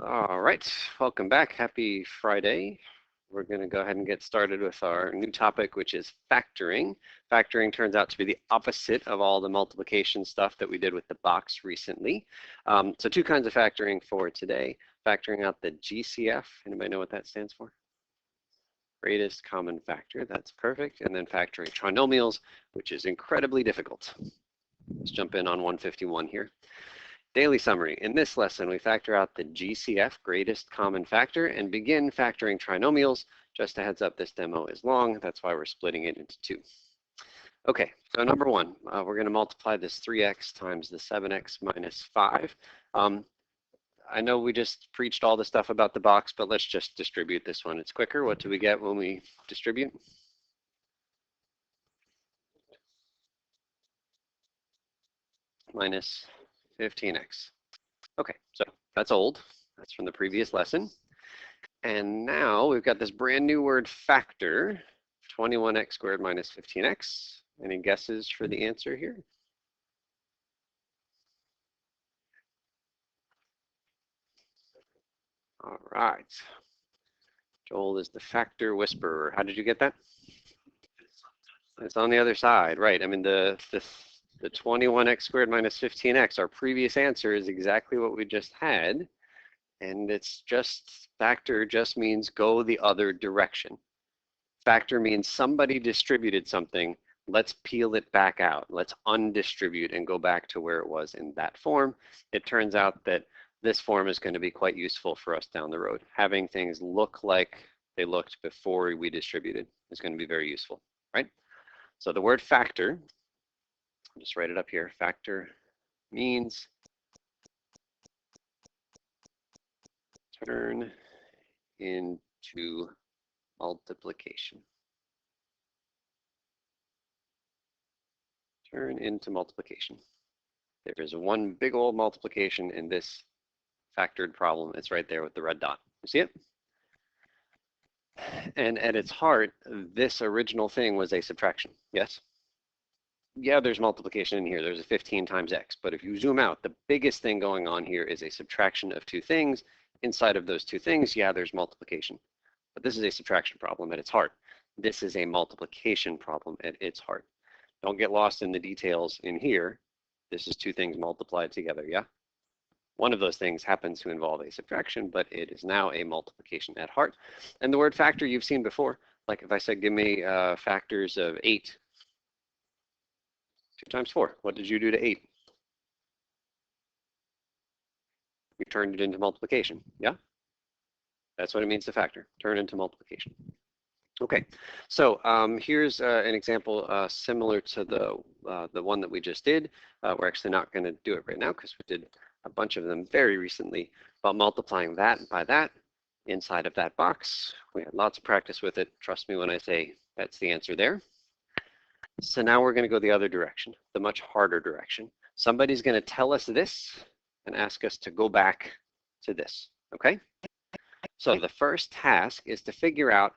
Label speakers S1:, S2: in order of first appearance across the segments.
S1: All right, welcome back. Happy Friday. We're going to go ahead and get started with our new topic, which is factoring. Factoring turns out to be the opposite of all the multiplication stuff that we did with the box recently. So two kinds of factoring for today. Factoring out the GCF. Anybody know what that stands for? Greatest common factor. That's perfect. And then factoring trinomials, which is incredibly difficult. Let's jump in on 151 here. Daily summary. In this lesson, we factor out the GCF, greatest common factor, and begin factoring trinomials. Just a heads up, this demo is long. That's why we're splitting it into two. Okay, so number one, we're going to multiply this 3x times the 7x minus 5. I know we just preached all the stuff about the box, but let's just distribute this one. It's quicker. What do we get when we distribute? Minus 15x. Okay, so that's old. That's from the previous lesson. And now we've got this brand new word factor, 21x squared minus 15x. Any guesses for the answer here? All right. Joel is the factor whisperer. How did you get that? It's on the other side, right? I mean, the 21x squared minus 15x, our previous answer is exactly what we just had. And it's just, factor just means go the other direction. Factor means somebody distributed something. Let's peel it back out. Let's undistribute and go back to where it was in that form. It turns out that this form is going to be quite useful for us down the road. Having things look like they looked before we distributed is going to be very useful, right? So the word factor, I'll just write it up here. Factor means turn into multiplication. Turn into multiplication. There is one big old multiplication in this factored problem. It's right there with the red dot. You see it? And at its heart, this original thing was a subtraction. Yes? Yeah, there's multiplication in here. There's a 15 times x. But if you zoom out, the biggest thing going on here is a subtraction of two things. Inside of those two things, yeah, there's multiplication. But this is a subtraction problem at its heart. This is a multiplication problem at its heart. Don't get lost in the details in here. This is two things multiplied together, yeah? One of those things happens to involve a subtraction, but it is now a multiplication at heart. And the word factor you've seen before, like if I said, give me factors of 8. 2 times 4, what did you do to 8? You turned it into multiplication, yeah? That's what it means to factor, turn into multiplication. Okay, so here's an example similar to the one that we just did. We're actually not going to do it right now because we did a bunch of them very recently, but multiplying that by that inside of that box. We had lots of practice with it. Trust me when I say that's the answer there. So now we're going to go the other direction, the much harder direction. Somebody's going to tell us this and ask us to go back to this, okay? So the first task is to figure out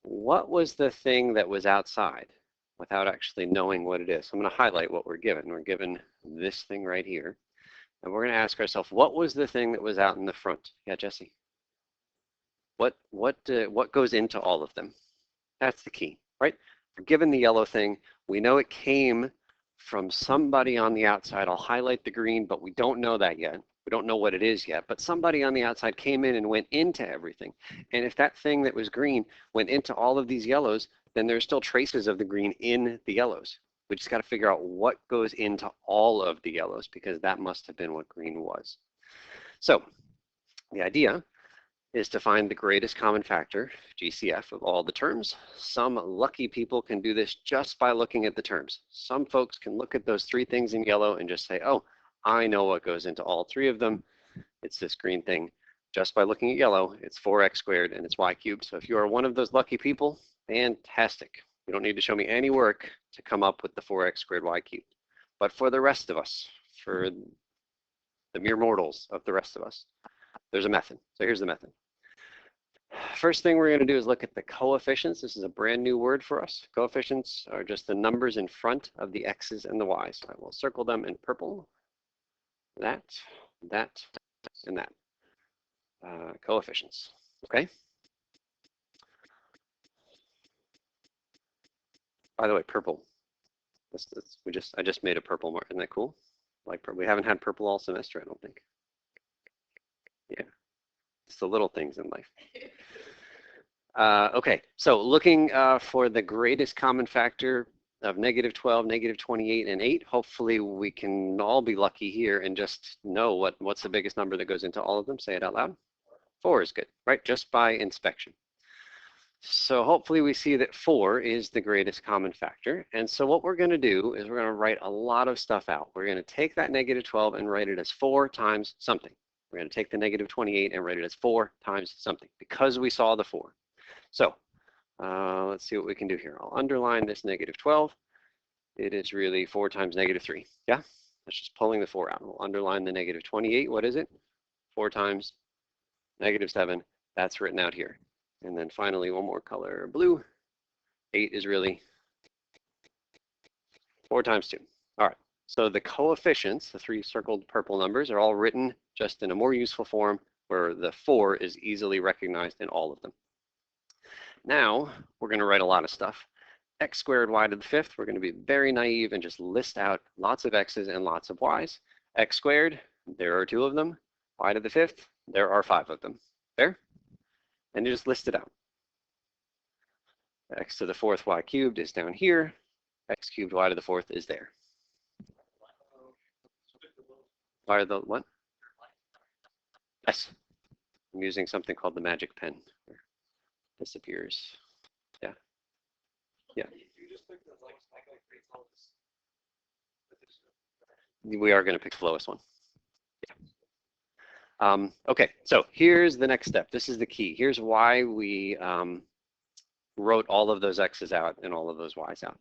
S1: what was the thing that was outside without actually knowing what it is. So I'm going to highlight what we're given. We're given this thing right here. And we're going to ask ourselves, what was the thing that was out in the front? Yeah, Jesse. What goes into all of them? That's the key, right? We're given the yellow thing. We know it came from somebody on the outside. I'll highlight the green, but we don't know that yet. We don't know what it is yet, but somebody on the outside came in and went into everything. And if that thing that was green went into all of these yellows, then there's still traces of the green in the yellows. We just got to figure out what goes into all of the yellows because that must have been what green was. So the idea is to find the greatest common factor, GCF, of all the terms. Some lucky people can do this just by looking at the terms. Some folks can look at those 3 things in yellow and just say, oh, I know what goes into all 3 of them. It's this green thing. Just by looking at yellow, it's 4x squared and it's y cubed. So if you are one of those lucky people, fantastic. You don't need to show me any work to come up with the 4x squared y cubed. But for the rest of us, for the mere mortals of the rest of us, there's a method. So here's the method. First thing we're going to do is look at the coefficients. This is a brand new word for us. Coefficients are just the numbers in front of the x's and the y's. I will circle them in purple. That, and that. coefficients, okay? By the way, purple. I just made a purple mark. Isn't that cool? Like purple. We haven't had purple all semester, I don't think. Yeah, it's the little things in life. Okay, so looking for the greatest common factor of -12, -28, and 8. Hopefully we can all be lucky here and just know what's the biggest number that goes into all of them. Say it out loud. 4 is good, right? Just by inspection. So hopefully we see that 4 is the greatest common factor. And so what we're going to do is we're going to write a lot of stuff out. We're going to take that -12 and write it as 4 times something. We're going to take the -28 and write it as 4 times something because we saw the 4. So let's see what we can do here. I'll underline this -12. It is really 4 times -3. Yeah, that's just pulling the 4 out. We'll underline the -28. What is it? 4 times -7. That's written out here. And then finally, one more color, blue. 8 is really 4 times 2. All right, so the coefficients, the 3 circled purple numbers, are all written just in a more useful form where the 4 is easily recognized in all of them. Now, we're going to write a lot of stuff. X squared y to the 5th, we're going to be very naive and just list out lots of x's and lots of y's. X squared, there are 2 of them. Y to the 5th, there are 5 of them. There? And you just list it out. X to the 4th y cubed is down here. X cubed y to the 4th is there. Y to the what? Yes. I'm using something called the magic pen. It disappears. Yeah. Yeah. We are going to pick the lowest one. Yeah. Okay, so here's the next step. This is the key. Here's why we wrote all of those x's out and all of those y's out.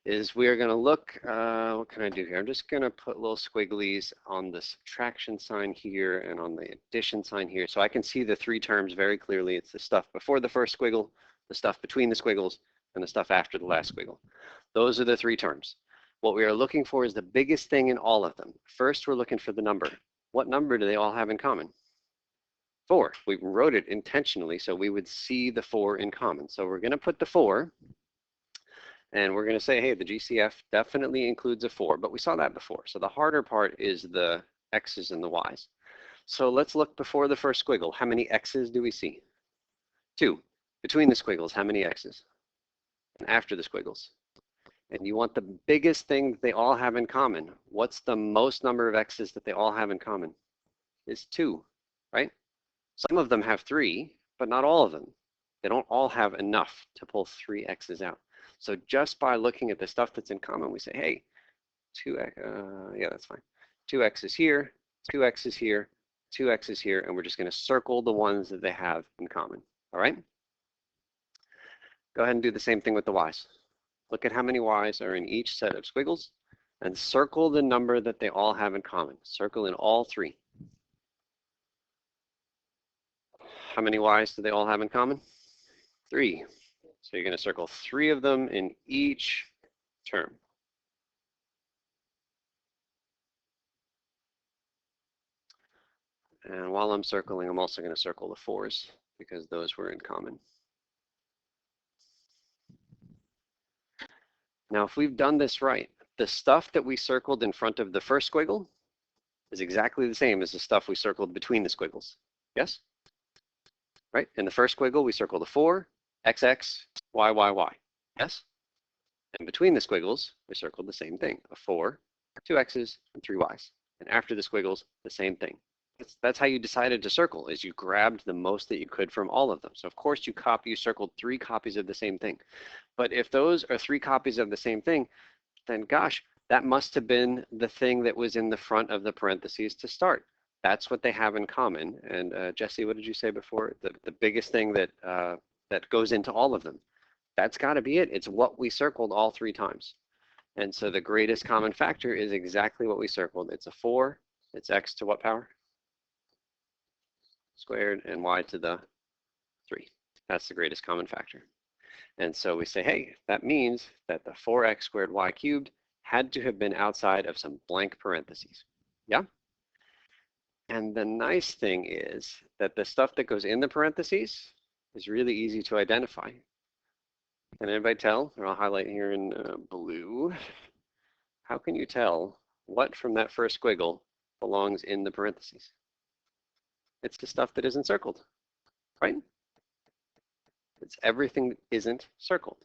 S1: Is we are going to look, what can I do here? I'm just going to put little squigglies on the subtraction sign here and on the addition sign here. So I can see the 3 terms very clearly. It's the stuff before the first squiggle, the stuff between the squiggles, and the stuff after the last squiggle. Those are the 3 terms. What we are looking for is the biggest thing in all of them. First, we're looking for the number. What number do they all have in common? 4. We wrote it intentionally so we would see the 4 in common. So we're going to put the 4, and we're going to say, hey, the GCF definitely includes a 4, but we saw that before. So the harder part is the x's and the y's. So let's look before the first squiggle. How many x's do we see? 2. Between the squiggles, how many x's? And after the squiggles. And you want the biggest thing that they all have in common. What's the most number of x's that they all have in common? Is 2, right? Some of them have 3, but not all of them. They don't all have enough to pull 3 x's out. So just by looking at the stuff that's in common, we say, hey, 2x, yeah, that's fine. 2x is here, 2x is here, 2x is here, and we're just going to circle the ones that they have in common. All right? Go ahead and do the same thing with the y's. Look at how many y's are in each set of squiggles and circle the number that they all have in common. Circle in all 3. How many y's do they all have in common? 3. So you're going to circle 3 of them in each term. And while I'm circling, I'm also going to circle the 4's because those were in common. Now, if we've done this right, the stuff that we circled in front of the first squiggle is exactly the same as the stuff we circled between the squiggles. Yes? Right? In the first squiggle, we circled a 4, XX, Y, Y, Y. Yes? And between the squiggles, we circled the same thing, a 4, 2 X's, and 3 Y's. And after the squiggles, the same thing. That's how you decided to circle, is you grabbed the most that you could from all of them. So of course you circled 3 copies of the same thing. But if those are 3 copies of the same thing, then gosh, that must have been the thing that was in the front of the parentheses to start. That's what they have in common. And Jesse, what did you say before? The biggest thing that that goes into all of them. That's got to be it. It's what we circled all 3 times. And so the greatest common factor is exactly what we circled. It's a 4. It's x to what power? Squared, and y to the 3. That's the greatest common factor. And so we say, hey, that means that the 4x squared y cubed had to have been outside of some blank parentheses. Yeah? And the nice thing is that the stuff that goes in the parentheses is really easy to identify. Can anybody tell? Or I'll highlight here in blue. How can you tell what from that first squiggle belongs in the parentheses? It's the stuff that isn't circled, right? It's everything that isn't circled.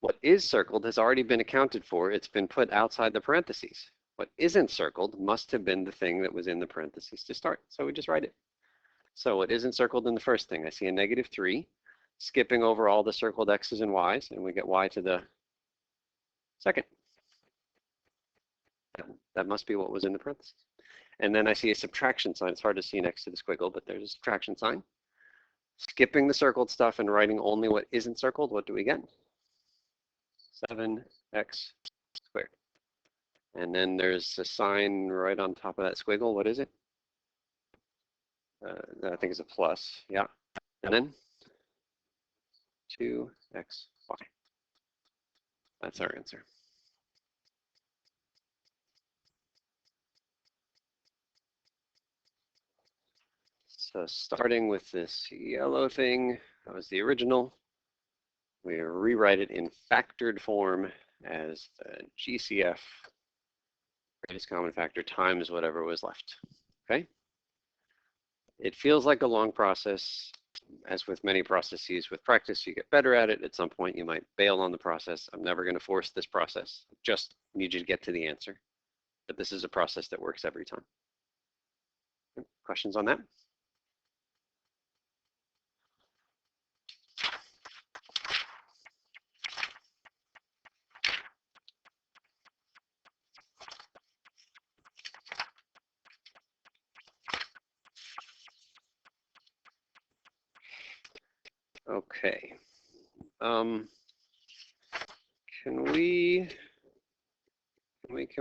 S1: What is circled has already been accounted for. It's been put outside the parentheses. What isn't circled must have been the thing that was in the parentheses to start. So we just write it. So what isn't circled in the first thing? I see a -3, skipping over all the circled x's and y's, and we get y to the second. That must be what was in the parentheses. And then I see a subtraction sign. It's hard to see next to the squiggle, but there's a subtraction sign. Skipping the circled stuff and writing only what isn't circled, what do we get? 7x squared. And then there's a sign right on top of that squiggle. What is it? I think it's a plus. Yeah. And then 2xy. That's our answer. So starting with this yellow thing, that was the original. We rewrite it in factored form as the GCF, greatest common factor, times whatever was left, okay? It feels like a long process. As with many processes, with practice, you get better at it. At some point, you might bail on the process. I'm never going to force this process. Just need you to get to the answer. But this is a process that works every time. Questions on that? Okay. Can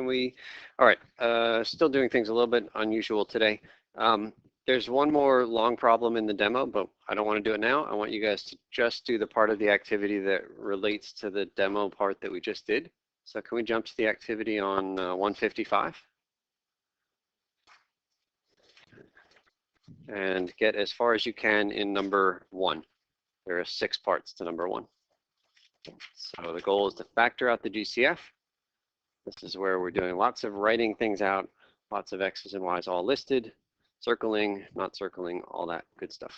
S1: we, all right, still doing things a little bit unusual today. There's one more long problem in the demo, but I don't want to do it now. I want you guys to just do the part of the activity that relates to the demo part that we just did. So can we jump to the activity on 155? And get as far as you can in number 1. There are 6 parts to number 1. So the goal is to factor out the GCF. This is where we're doing lots of writing things out, lots of x's and y's all listed, circling, not circling, all that good stuff.